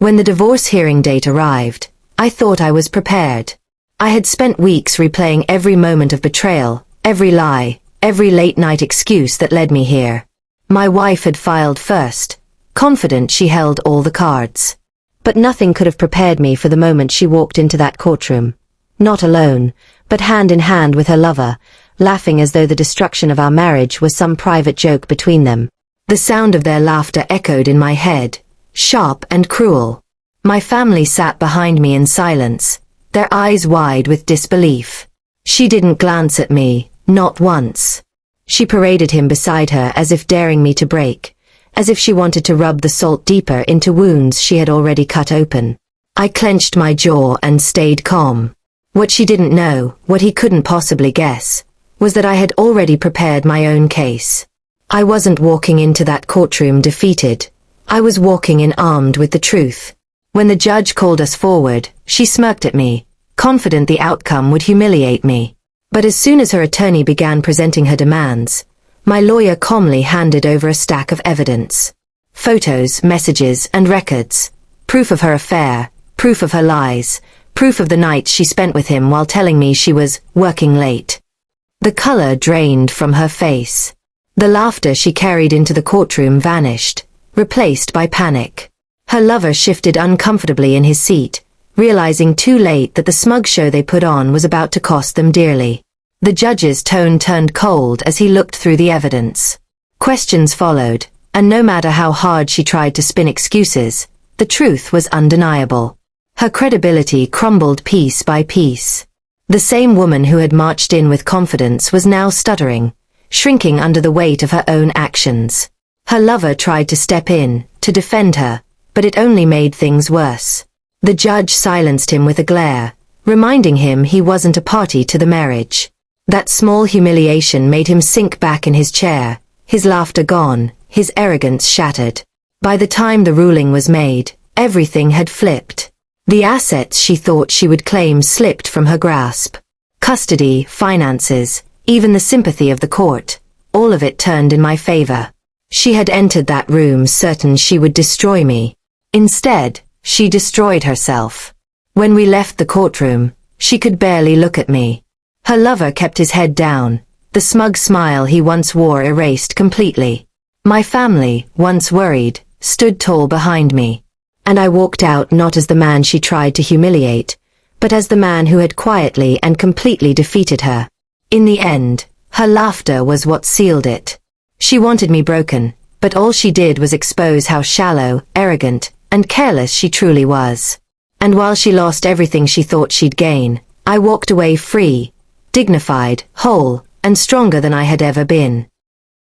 When the divorce hearing date arrived, I thought I was prepared. I had spent weeks replaying every moment of betrayal, every lie, every late-night excuse that led me here. My wife had filed first, confident she held all the cards. But nothing could have prepared me for the moment she walked into that courtroom. Not alone, but hand in hand with her lover, laughing as though the destruction of our marriage was some private joke between them. The sound of their laughter echoed in my head, sharp and cruel. My family sat behind me in silence, their eyes wide with disbelief. She didn't glance at me, not once. She paraded him beside her as if daring me to break, as if she wanted to rub the salt deeper into wounds she had already cut open. I clenched my jaw and stayed calm. What she didn't know, what he couldn't possibly guess, was that I had already prepared my own case. I wasn't walking into that courtroom defeated. I was walking in armed with the truth. When the judge called us forward, she smirked at me, confident the outcome would humiliate me. But as soon as her attorney began presenting her demands, my lawyer calmly handed over a stack of evidence. Photos, messages, and records. Proof of her affair, proof of her lies, proof of the nights she spent with him while telling me she was working late. The color drained from her face. The laughter she carried into the courtroom vanished, replaced by panic. Her lover shifted uncomfortably in his seat, realizing too late that the smug show they put on was about to cost them dearly. The judge's tone turned cold as he looked through the evidence. Questions followed, and no matter how hard she tried to spin excuses, the truth was undeniable. Her credibility crumbled piece by piece. The same woman who had marched in with confidence was now stuttering, shrinking under the weight of her own actions. Her lover tried to step in, to defend her, but it only made things worse. The judge silenced him with a glare, reminding him he wasn't a party to the marriage. That small humiliation made him sink back in his chair, his laughter gone, his arrogance shattered. By the time the ruling was made, everything had flipped. The assets she thought she would claim slipped from her grasp. Custody, finances, even the sympathy of the court, all of it turned in my favor. She had entered that room certain she would destroy me. Instead, she destroyed herself. When we left the courtroom, she could barely look at me. Her lover kept his head down, the smug smile he once wore erased completely. My family, once worried, stood tall behind me. And I walked out not as the man she tried to humiliate, but as the man who had quietly and completely defeated her. In the end, her laughter was what sealed it. She wanted me broken, but all she did was expose how shallow, arrogant, and careless she truly was. And while she lost everything she thought she'd gain, I walked away free, dignified, whole, and stronger than I had ever been.